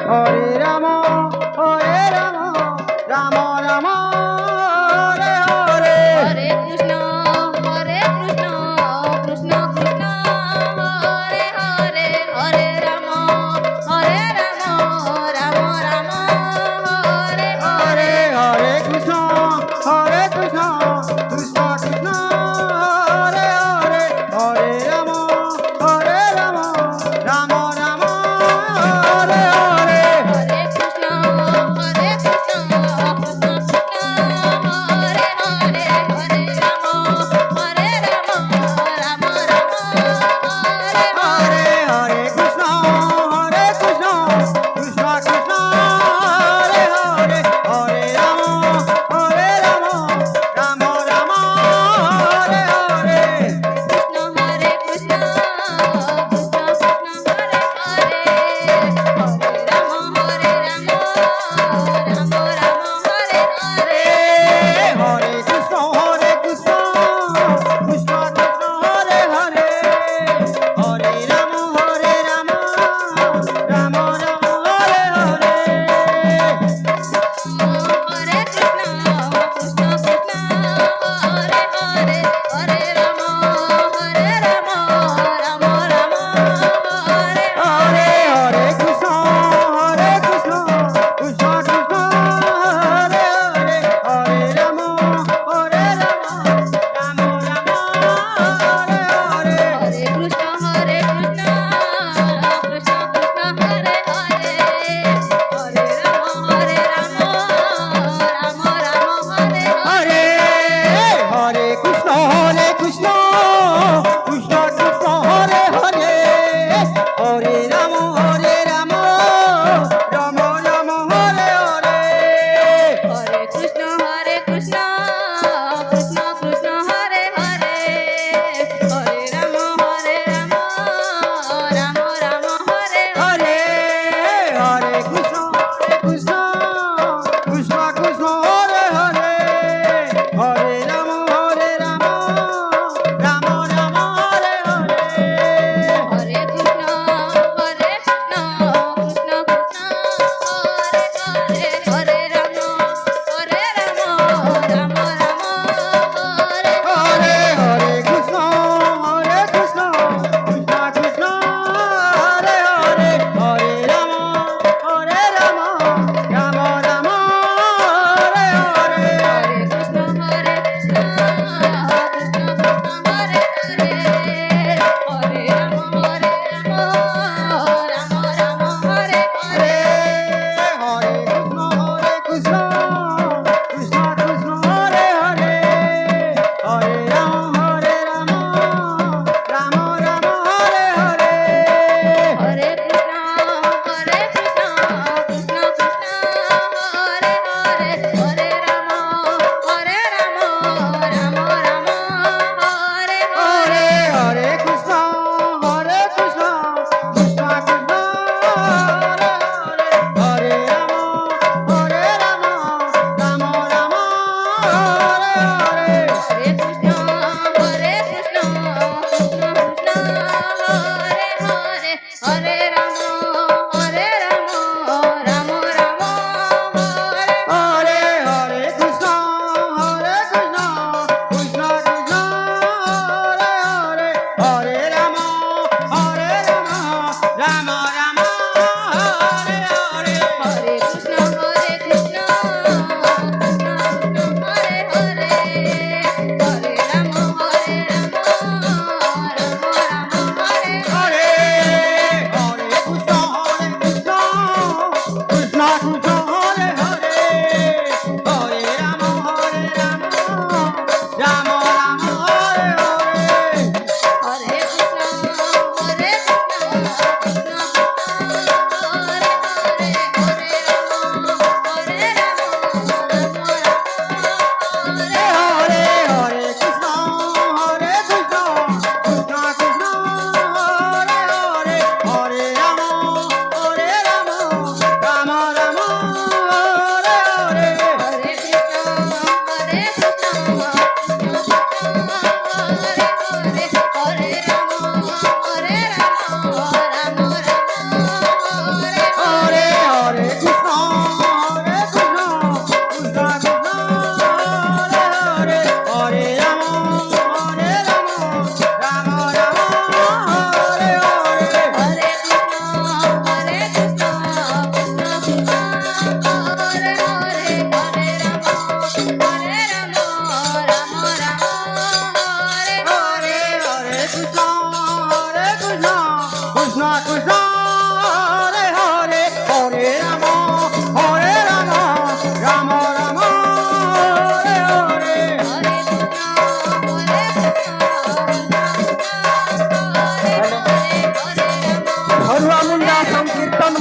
Hare Rama, Rama Rama, Hare Hare. Hare Krishna, Krishna Krishna, Hare Hare, Hare Rama, Rama Rama, Hare Hare. Hare Krishna, Krishna Krishna, Hare Hare, Hare Rama, Rama Rama, Hare Hare.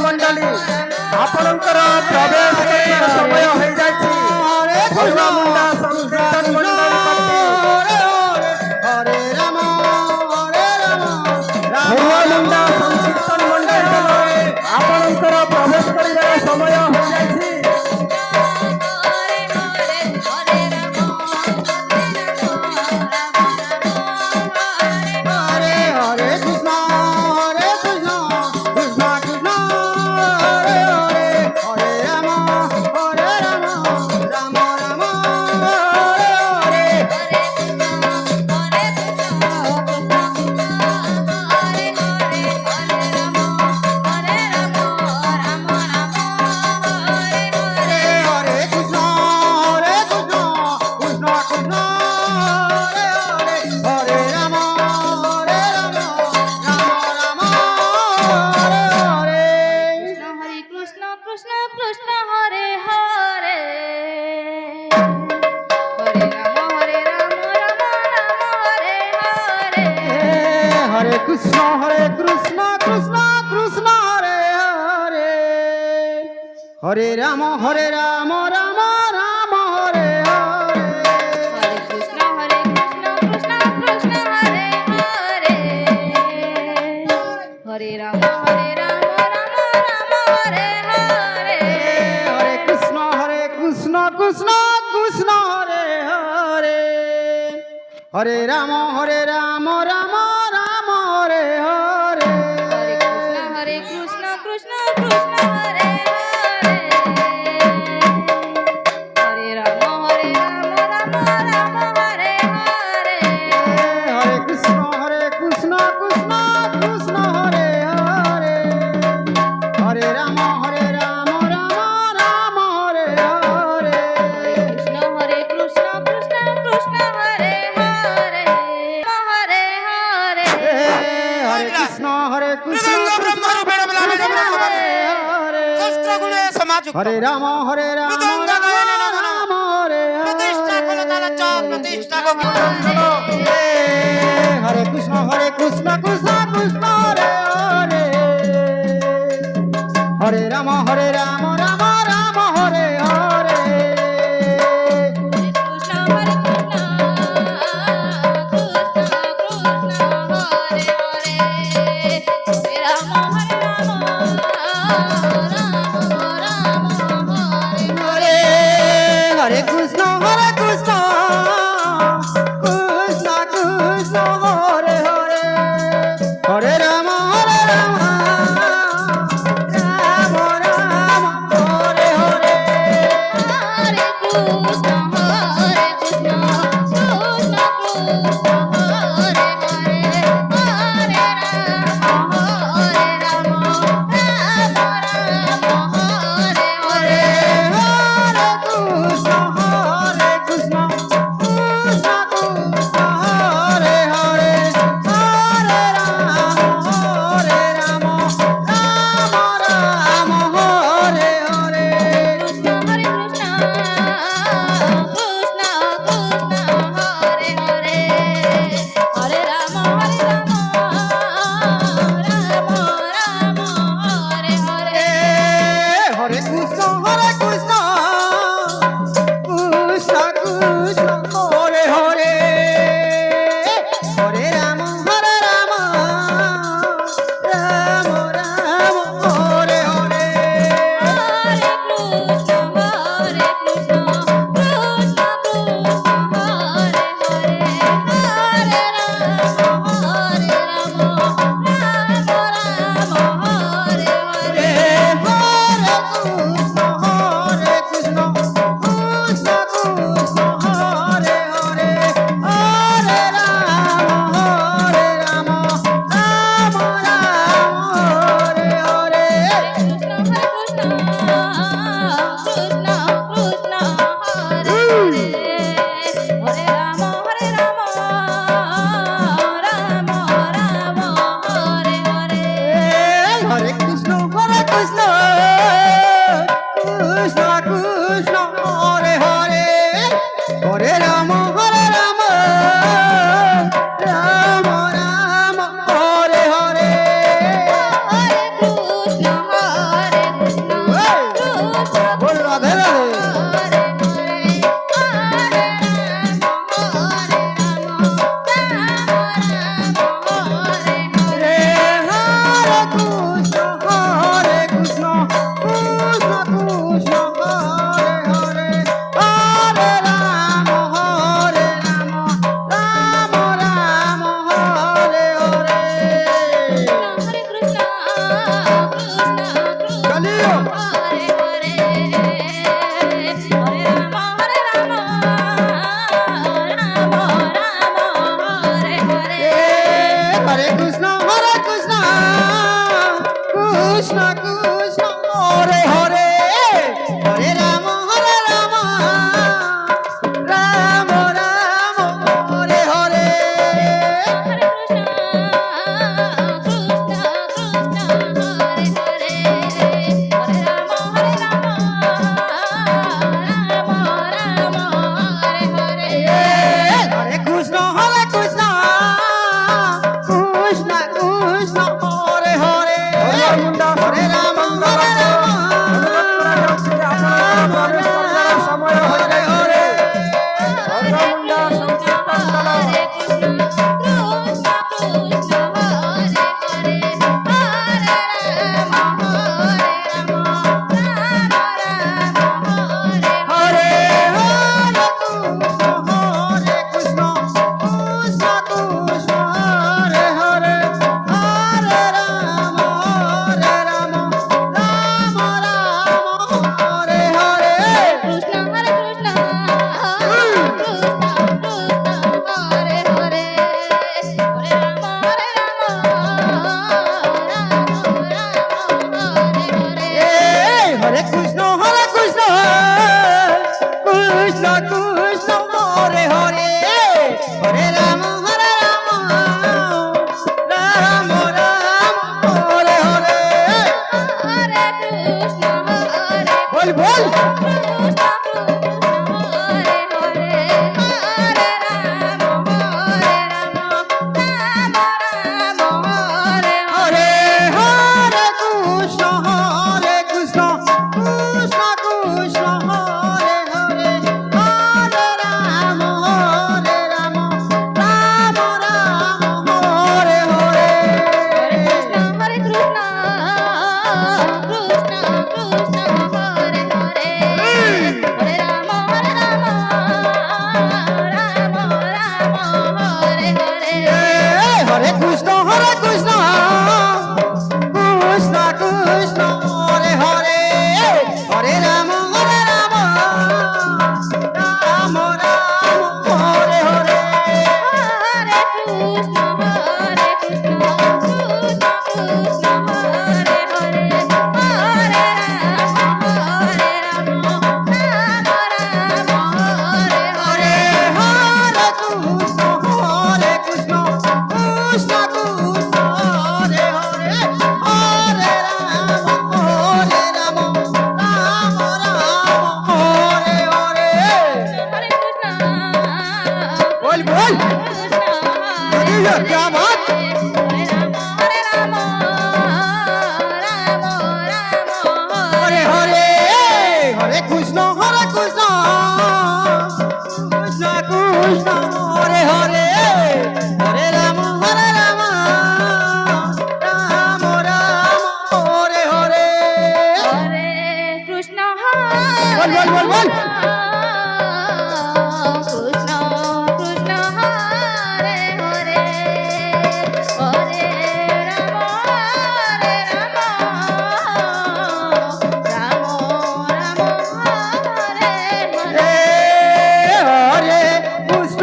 मंडली आपणकर प्रवेश करिବାର समय होई जायछि भगवा मुंडा संकीर्तन मंडली करते हरे राम भगवा मुंडा संकीर्तन मंडली आपणकर प्रवेश करिବାର समय होई जायछि हरे हरे कृष्ण कृष्ण कृष्ण हरे हरे हरे राम राम राम हरे हरे हरे कृष्ण कृष्ण कृष्ण हरे हरे हरे राम राम हरे हरे हरे कृष्ण कृष्ण कृष्ण हरे हरे हरे राम हरे हरे हरे कृष्ण कृष्ण कृष्ण हरे हरे हरे राम राम राम हरे हरे हरे कृष्ण कृष्ण कृष्ण हरे हरे हरे राम राम हरे हरे हरे कृष्ण कृष्ण कृष्ण हरे हरे हरे राम राम राम हरे हरे हरे कृष्ण कृष्ण कृष्ण हरे हरे हरे राम राम हरे हरे हरे कृष्ण कृष्ण कृष्ण हरे हरे हरे राम राम हरे हरे कृष्ण कृष्ण हरे हरे हरे हरे हरे कृष्ण कृष्ण हरे हरे हरे राम राम हरे हरे कृष्ण कृष्ण कृष्ण हरे हरे हरे राम राम राम हरे हरे कृष्ण हरे हरे राम हरे हरे कृष्ण कृष्ण कृष्ण हरे हरे हरे राम राम हरे हरे हरे कृष्ण कृष्ण कृष्ण हरे हरे हरे राम राम हरे हरे हरे कृष्ण দিও। হরে হরে হরে রাম রাম রাম হরে হরে হরে কৃষ্ণ কৃষ্ণ কৃষ্ণ হরে হরে হরে রাম রাম রাম হরে হরে হরে কৃষ্ণ কৃষ্ণ কৃষ্ণ হরে হরে হরিহর মুন্ডা হরে রাম অনুরোধ করা যাচ্ছে যে আপনারা প্রবেশ করার সময় হয়ে হরে গেছে। হরে হরিহর মুন্ডা সংকীর্তন দল হরে হরে কৃষ্ণ কৃষ্ণ কৃষ্ণ হরে হরে হরে রাম রাম হরে হরে হরে কৃষ্ণ কৃষ্ণ কৃষ্ণ হরে হরে হরে রাম রাম হরে হরে বল বল হরে হরে কৃষ্ণ কৃষ্ণ কৃষ্ণ হরে হরে হরে রাম রাম হরে হরে হরে কৃষ্ণ কৃষ্ণ কৃষ্ণ হরে হরে হরে রাম রাম হরে হরে হরে হরে কৃষ্ণ কৃষ্ণ হরে হরে হরে রাম হরে হরে বল বল क्या बात হরে হরে হরে কৃষ্ণ কৃষ্ণ কৃষ্ণ হরে হরে হরে রাম রাম হরে হরে কৃষ্ণ বল বল বল বল কৃষ্ণ কৃষ্ণ হরে হরে হরে রাম রাম রাম হরে হরে হরে কৃষ্ণ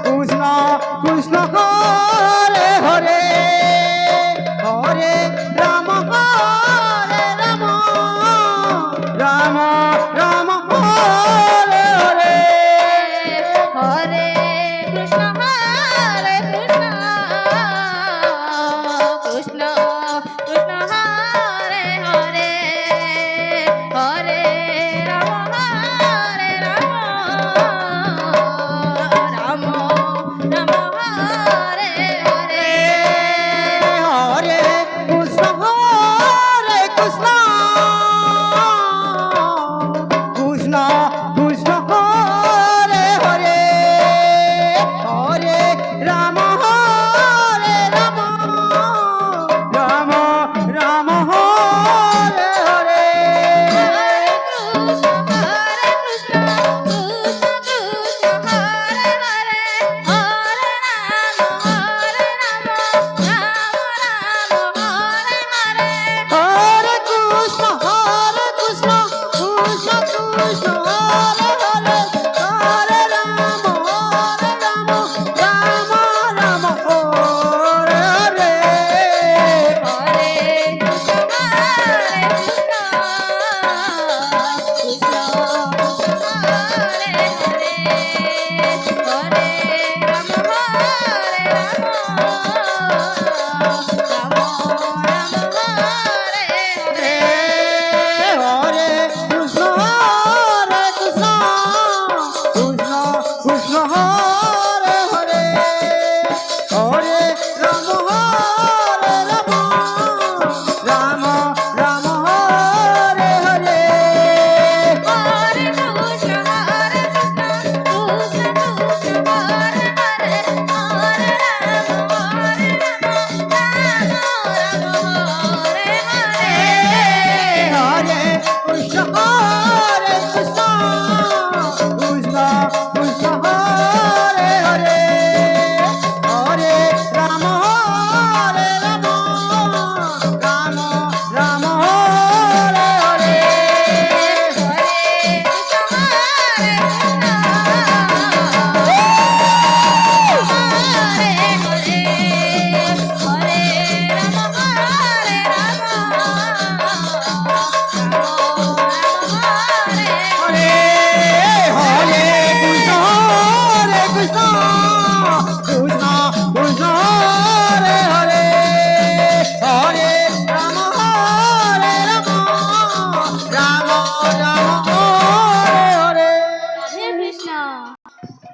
কৃষ্ণ কৃষ্ণ হরে হরে হরে রাম ରାମ